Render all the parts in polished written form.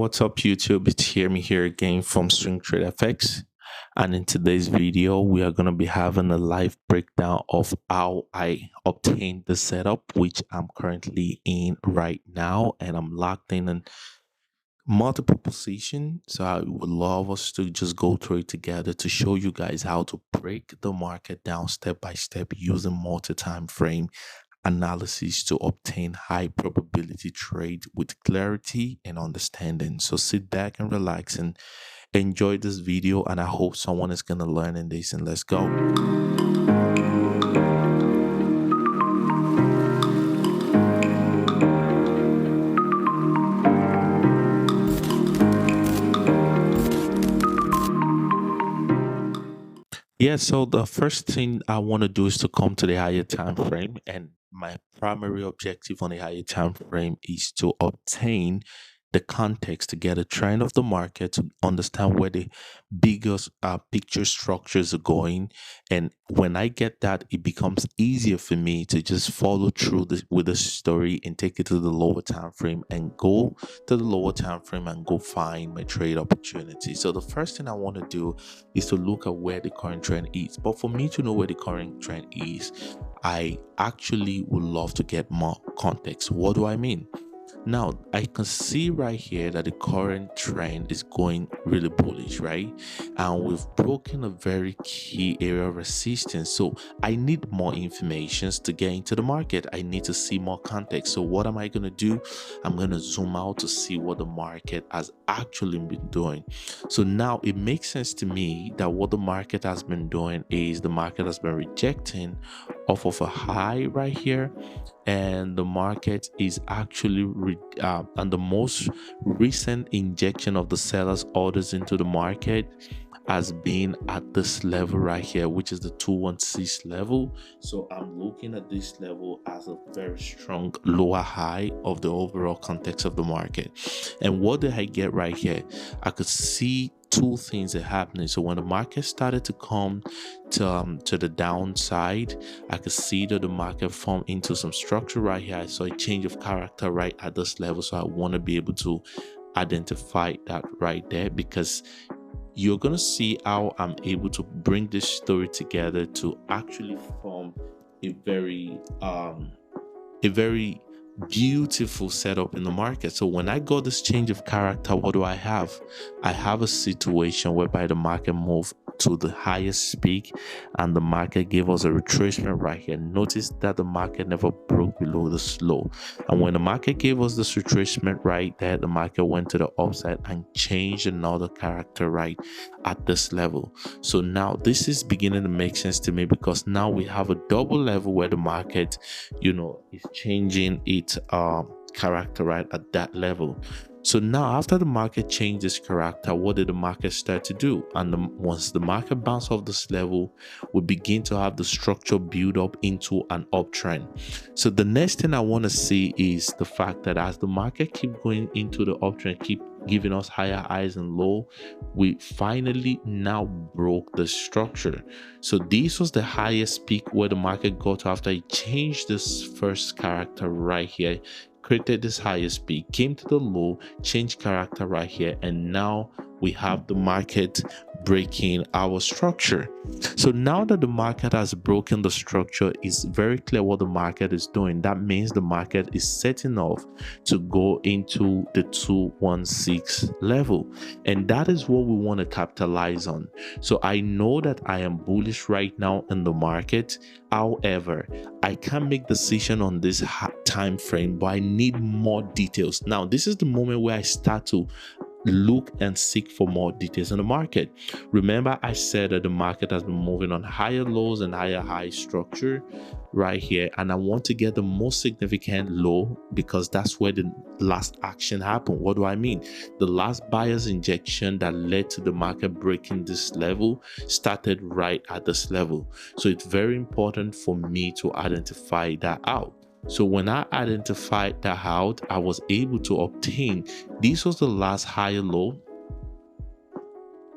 what's up YouTube? It's me here again from SwingTradeFX, and in today's video we are going to be having a live breakdown of how I obtained the setup which I'm currently in right now, and I'm locked in multiple position. So I would love us to just go through it together to show you guys how to break the market down step by step using multi-time frame analysis to obtain high probability trade with clarity and understanding. So sit back and relax and enjoy this video, and I hope someone is going to learn in this, and let's go. Yeah, so the first thing I want to do is to come to the higher time frame, and my primary objective on the higher time frame is to obtain the context to get a trend of the market, to understand where the biggest picture structures are going. And when I get that, it becomes easier for me to just follow through with the story and take it to the lower time frame and go to the lower time frame and go find my trade opportunity. So the first thing I want to do is to look at where the current trend is. But for me to know where the current trend is, I actually would love to get more context. What do I mean? Now, I can see right here that the current trend is going really bullish, right? And we've broken a very key area of resistance. So I need more information to get into the market. I need to see more context. So what am I going to do? I'm going to zoom out to see what the market has actually been doing. So now it makes sense to me that what the market has been doing is the market has been rejecting off of a high right here, and the market is actually and the most recent injection of the sellers orders into the market has been at this level right here, which is the 216 level. So I'm looking at this level as a very strong lower high of the overall context of the market. And what did I get right here? I could see two things are happening. So when the market started to come to the downside, I could see that the market formed into some structure right here. I saw a change of character right at this level. So I want to be able to identify that right there, because you're going to see how I'm able to bring this story together to actually form a very beautiful setup in the market. So when I got this change of character, what do I have? I have a situation whereby the market moved to the highest peak and the market gave us a retracement right here. Notice that the market never broke below the low, and when the market gave us this retracement right there, the market went to the upside and changed another character right at this level. So now this is beginning to make sense to me, because now we have a double level where the market, is changing its character right at that level. So now after the market changed this character, what did the market start to do? And once the market bounced off this level, we begin to have the structure build up into an uptrend. So the next thing I want to see is the fact that as the market keep going into the uptrend, keep giving us higher highs and low, we finally now broke the structure. So this was the highest peak where the market got after it changed this first character right here, created this highest peak, came to the low, changed character right here, and now we have the market breaking our structure. So now that the market has broken the structure, it's very clear what the market is doing. That means the market is setting off to go into the 216 level, and that is what we want to capitalize on. So I know that I am bullish right now in the market. However, I can't make decision on this time frame, but I need more details. Now this is the moment where I start to look and seek for more details in the market. Remember, I said that the market has been moving on higher lows and higher high structure right here, and I want to get the most significant low because that's where the last action happened. What do I mean? The last buyer's injection that led to the market breaking this level started right at this level. So it's very important for me to identify that out. So when I identified that out, I was able to obtain, this was the last higher low.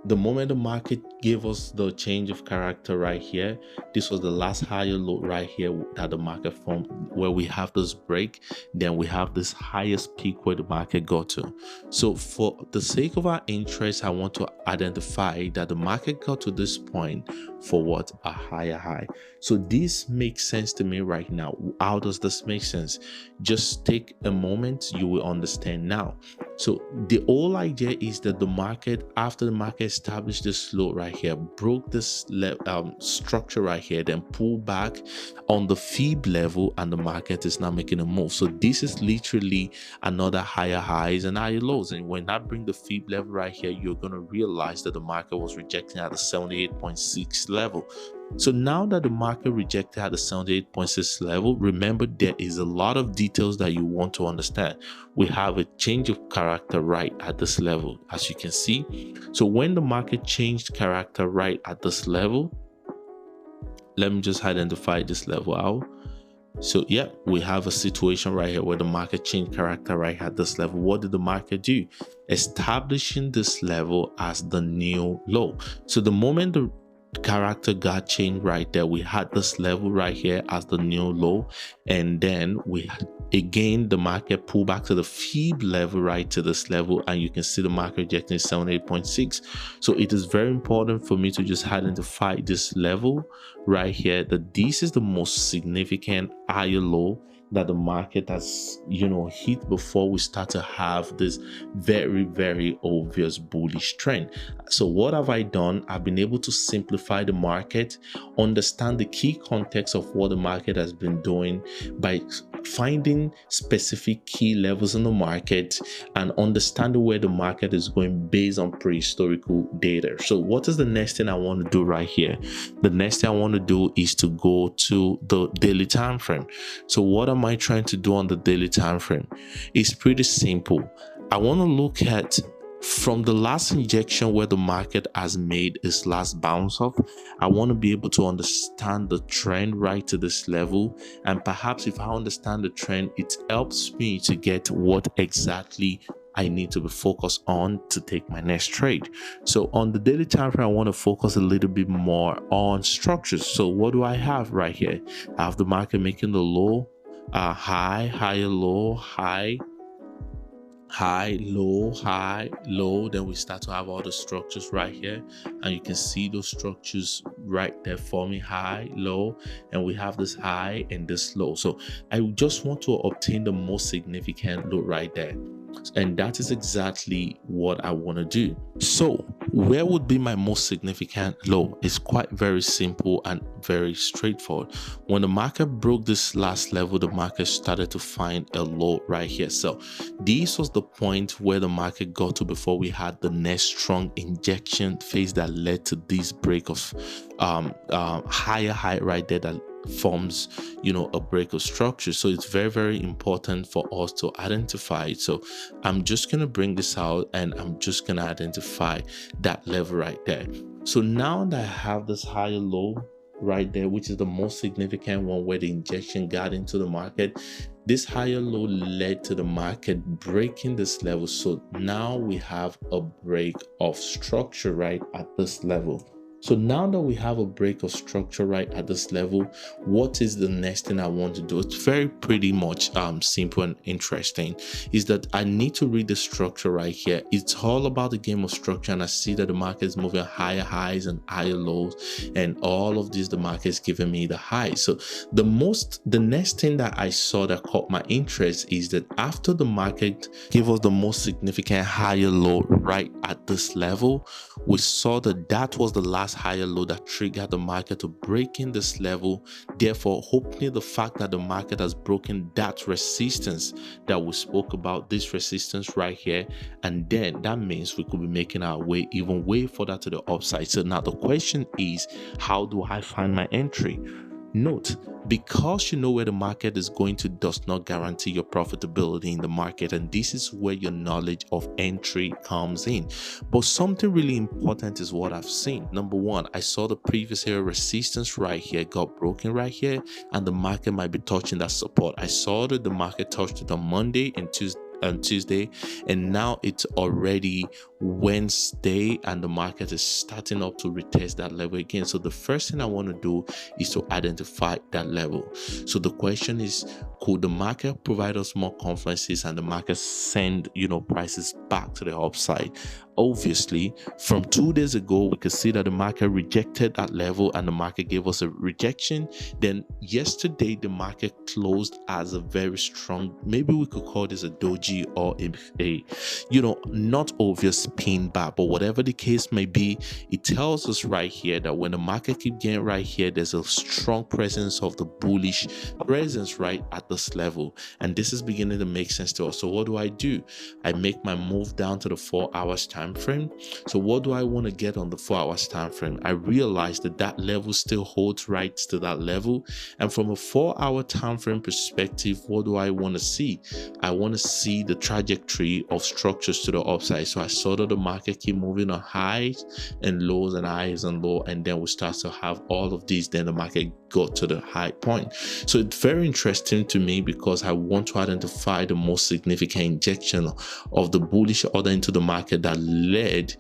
The moment the market gave us the change of character right here. This was the last higher low right here that the market formed, where we have this break, then we have this highest peak where the market got to. So for the sake of our interest, I want to identify that the market got to this point for what? A higher high. So this makes sense to me right now. How does this make sense? Just take a moment, you will understand now. So the whole idea is that the market, after the market established this low right here, broke this structure right here, then pulled back on the fib level, and the market is now making a move. So this is literally another higher highs and higher lows. And when I bring the fib level right here, you're going to realize that the market was rejecting at the 78.6 level. So now that the market rejected at the 78.6 level, remember there is a lot of details that you want to understand. We have a change of character right at this level, as you can see. So when the market changed character right at this level, let me just identify this level out. So yeah, we have a situation right here where the market changed character right at this level. What did the market do? Establishing this level as the new low. So the moment the character got changed right there, we had this level right here as the new low, and then we had again the market pull back to the fib level right to this level, and you can see the market rejecting 78.6. so it is very important for me to just identify this level right here, that this is the most significant higher low that the market has hit before we start to have this very, very obvious bullish trend. So what have I done? I've been able to simplify the market, understand the key context of what the market has been doing by finding specific key levels in the market and understanding where the market is going based on prehistorical data. So what is the next thing I want to do right here? The next thing I want to do is to go to the daily time frame. So what am I trying to do on the daily time frame? It's pretty simple. I want to look at from the last injection where the market has made its last bounce off. I want to be able to understand the trend right to this level, and perhaps if I understand the trend, it helps me to get what exactly I need to be focused on to take my next trade. So on the daily time frame, I want to focus a little bit more on structures. So what do I have right here? I have the market making the low, high, higher low, high, low. Then we start to have all the structures right here, and you can see those structures right there forming high, low, and we have this high and this low. So I just want to obtain the most significant low right there, and that is exactly what I want to do. So where would be my most significant low? It's quite very simple and very straightforward. When the market broke this last level, the market started to find a low right here. So this was the point where the market got to before we had the next strong injection phase that led to this break of higher high right there that forms a break of structure. So it's very, very important for us to identify it. So I'm just going to bring this out, and I'm just going to identify that level right there. So now that I have this higher low right there, which is the most significant one where the injection got into the market, this higher low led to the market breaking this level. So now we have a break of structure right at this level. So now that we have a break of structure right at this level, what is the next thing I want to do? It's very pretty much simple and interesting, is that I need to read the structure right here. It's all about the game of structure, and I see that the market is moving higher highs and higher lows, and all of this, the market is giving me the high. So the next thing that I saw that caught my interest is that after the market gave us the most significant higher low right at this level, we saw that was the last higher low that triggered the market to break in this level, therefore opening the fact that the market has broken that resistance that we spoke about, this resistance right here, and then that means we could be making our way even way further to the upside. So now the question is, how do I find my entry? Note, because you know where the market is going to does not guarantee your profitability in the market, and this is where your knowledge of entry comes in. But something really important is what I've seen. Number one, I saw the previous area resistance right here got broken right here, and the market might be touching that support. I saw that the market touched it on Monday and Tuesday Tuesday, and now it's already Wednesday, and the market is starting up to retest that level again. So the first thing I want to do is to identify that level. So the question is, could the market provide us more confluences and the market send prices back to the upside? Obviously, from 2 days ago, we could see that the market rejected that level and the market gave us a rejection. Then yesterday, the market closed as a very strong, maybe we could call this a doji or a not obvious pin bar, but whatever the case may be, it tells us right here that when the market keep getting right here, there's a strong presence of the bullish presence right at this level, and this is beginning to make sense to us. So what do? I make my move down to the 4 hours time frame. So what do I want to get on the 4 hours time frame? I realize that level still holds right to that level, and from a 4-hour time frame perspective, what do I want to see? I want to see the trajectory of structures to the upside. So I saw that the market keep moving on highs and lows and highs and low, and then we start to have all of these, then the market got to the high point. So it's very interesting to me because I want to identify the most significant injection of the bullish order into the market that led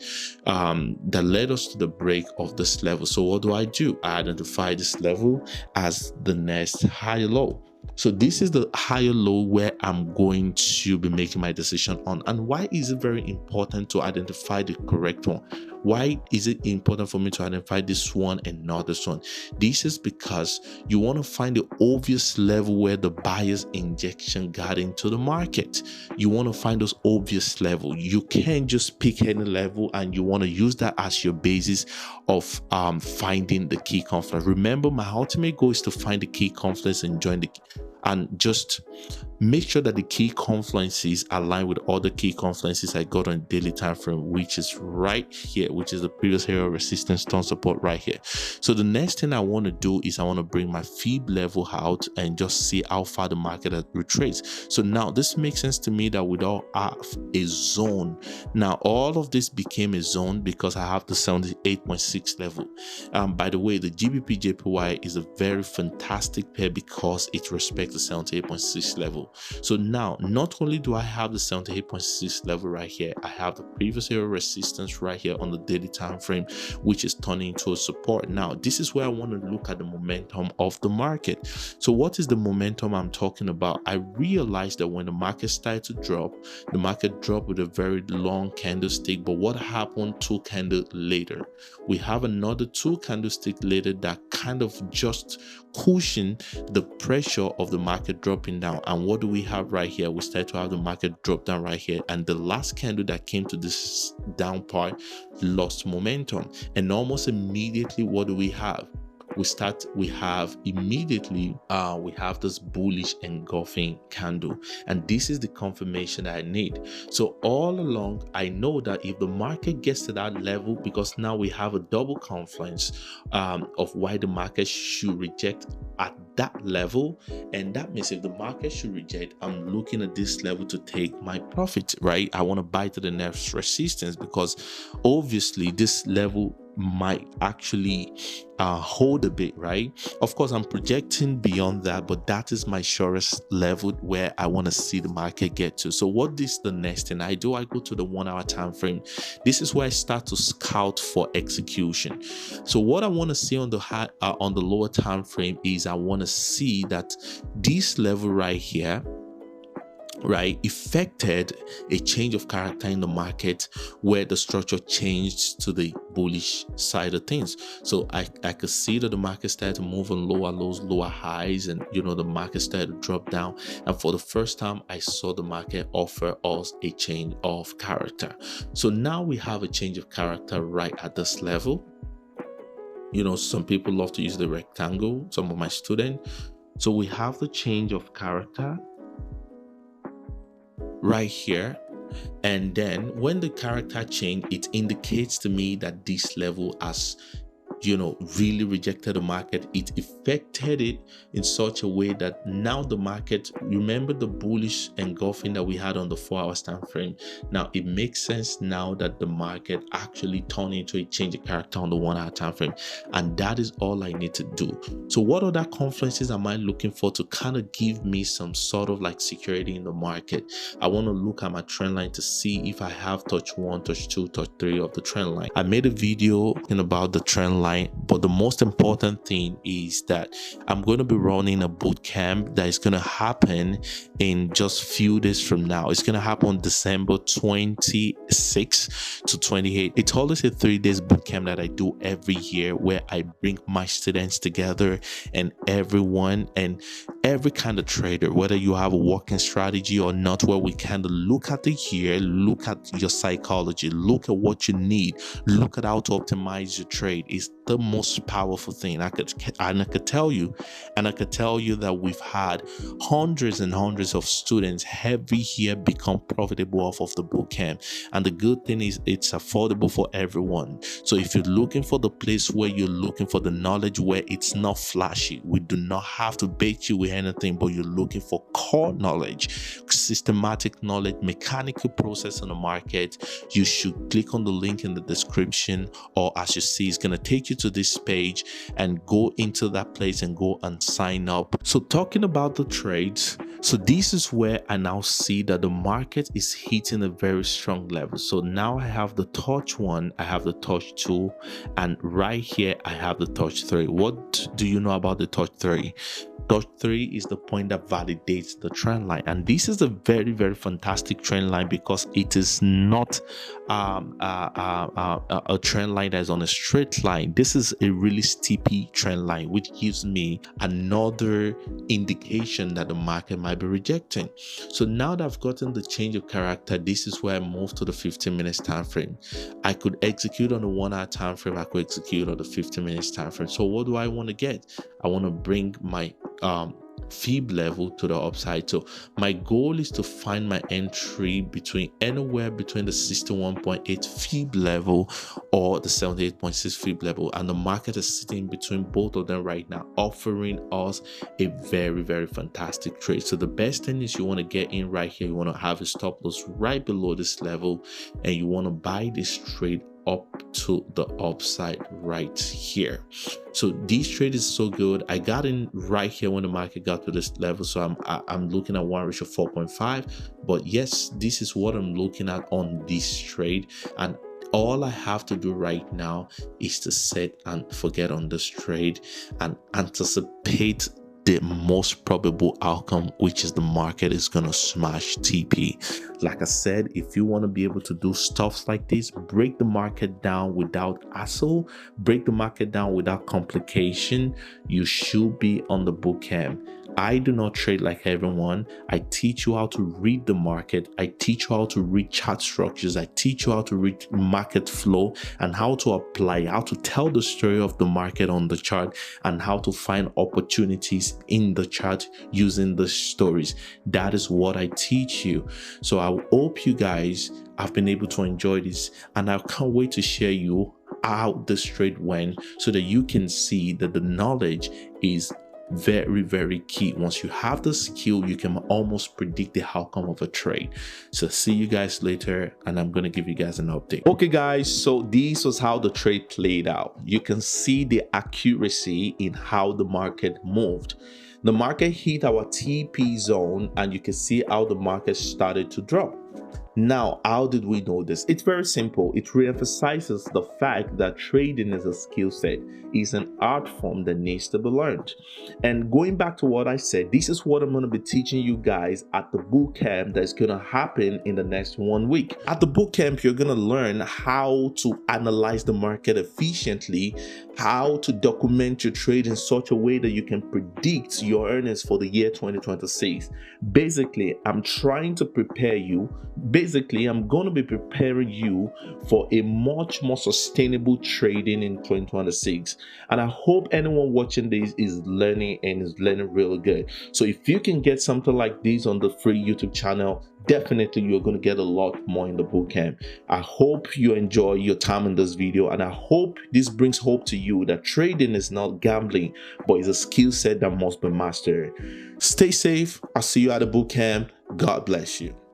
us to the break of this level. So what do? I identify this level as the next higher low. So this is the higher low where I'm going to be making my decision on. And why is it very important to identify the correct one? Why is it important for me to identify this one and not this one? This is because you want to find the obvious level where the buyer's injection got into the market. You want to find those obvious level. You can't just pick any level, and you want to use that as your basis of finding the key confluence. Remember, my ultimate goal is to find the key confluence and just make sure that the key confluences align with all the key confluences I got on daily time frame, which is right here, which is the previous area of resistance, turn support right here. So the next thing I want to do is I want to bring my fib level out and just see how far the market retraces. So now this makes sense to me that we don't have a zone. Now all of this became a zone because I have the 78.6 level. By the way, the GBP JPY is a very fantastic pair because it respects the 78.6 level. So now not only do I have the 78.6 level right here, I have the previous area resistance right here on the daily time frame, which is turning into a support. Now this is where I want to look at the momentum of the market. So what is the momentum I'm talking about? I realized that when the market started to drop, the market dropped with a very long candlestick, but what happened 2 candles later? We have another 2 candlestick later that kind of just cushion the pressure of the market dropping down. And what do we have right here? We start to have the market drop down right here, and the last candle that came to this down part lost momentum, and almost immediately what do we have? We have this bullish engulfing candle, and this is the confirmation that I need. So all along I know that if the market gets to that level, because now we have a double confluence of why the market should reject at that level, and that means if the market should reject, I'm looking at this level to take my profit, right? I want to buy to the next resistance because obviously this level might actually hold a bit, right? Of course, I'm projecting beyond that, but that is my surest level where I want to see the market get to. So what is the next thing I do? I go to the 1 hour time frame. This is where I start to scout for execution. So what I want to see on the lower time frame is I want to see that this level right here, right, affected a change of character in the market where the structure changed to the bullish side of things. So I could see that the market started to move on lower lows, lower highs, and the market started to drop down. And for the first time, I saw the market offer us a change of character. So now we have a change of character right at this level. Some people love to use the rectangle, some of my students. So we have the change of character right here, and then when the character change, it indicates to me that this level has really rejected the market. It affected it in such a way that now the market, remember the bullish engulfing that we had on the 4-hour time frame. Now it makes sense now that the market actually turned into a change of character on the 1-hour time frame, and that is all I need to do. So what other confluences am I looking for to kind of give me some sort of like security in the market? I want to look at my trend line to see if I have touch 1, touch 2, touch 3 of the trend line. I made a video about the trend line, but the most important thing is that I'm going to be running a boot camp that is going to happen in just few days from now. It's going to happen on December 26 to 28. It's always a 3 days boot camp that I do every year, where I bring my students together and everyone and every kind of trader, whether you have a working strategy or not, where we kind of look at the year, look at your psychology, look at what you need, look at how to optimize your trade. Is the most powerful thing I could tell you, and I could tell you that we've had hundreds and hundreds of students every year become profitable off of the boot camp. And the good thing is it's affordable for everyone. So if you're looking for the place where you're looking for the knowledge where it's not flashy, we do not have to bait you with anything, but you're looking for core knowledge, systematic knowledge, mechanical process in the market, you should click on the link in the description, or as you see, it's going to take you to this page, and go into that place and go and sign up. So talking about the trades, so this is where I now see that the market is hitting a very strong level. So now I have the touch 1, I have the touch 2, and right here I have the touch 3. What do you know about the touch 3? Touch 3 is the point that validates the trend line, and this is a very, very fantastic trend line because it is not a trend line that is on a straight line. This is a really steepy trend line, which gives me another indication that the market might be rejecting. So now that I've gotten the change of character, this is where I move to the 15 minutes time frame. I could execute on the 1-hour time frame, I could execute on the 15 minutes time frame. So what do I want to get? I want to bring my fib level to the upside. So my goal is to find my entry between anywhere between the 61.8 fib level or the 78.6 fib level, and the market is sitting between both of them right now, offering us a very, very fantastic trade. So the best thing is you want to get in right here, you want to have a stop loss right below this level, and you want to buy this trade up to the upside right here. So this trade is so good. I got in right here when the market got to this level, so I'm looking at 1/4.5. But yes, this is what I'm looking at on this trade, and all I have to do right now is to set and forget on this trade and anticipate the most probable outcome, which is the market is going to smash TP. Like I said, if you want to be able to do stuff like this, break the market down without hassle, break the market down without complication, you should be on the boot camp. I do not trade like everyone. I teach you how to read the market. I teach you how to read chart structures. I teach you how to read market flow and how to apply, how to tell the story of the market on the chart, and how to find opportunities in the chart using the stories. That is what I teach you. So I hope you guys have been able to enjoy this, and I can't wait to share you how this trade went so that you can see that the knowledge is very, very key. Once you have the skill, you can almost predict the outcome of a trade. So see you guys later, and I'm going to give you guys an update. Okay guys, so this was how the trade played out. You can see the accuracy in how the market moved. The market hit our TP zone, and you can see how the market started to drop. Now, how did we know this? It's very simple. It reemphasizes the fact that trading is a skill set, is an art form that needs to be learned. And going back to what I said, this is what I'm going to be teaching you guys at the boot camp that's going to happen in the next 1 week. At the boot camp, you're going to learn how to analyze the market efficiently, how to document your trade in such a way that you can predict your earnings for the year 2026. Basically, I'm trying to prepare you. Basically, I'm going to be preparing you for a much more sustainable trading in 2026. And I hope anyone watching this is learning and is learning really good. So if you can get something like this on the free YouTube channel, definitely you're going to get a lot more in the bootcamp. I hope you enjoy your time in this video, and I hope this brings hope to you that trading is not gambling, but it's a skill set that must be mastered. Stay safe. I'll see you at the bootcamp. God bless you.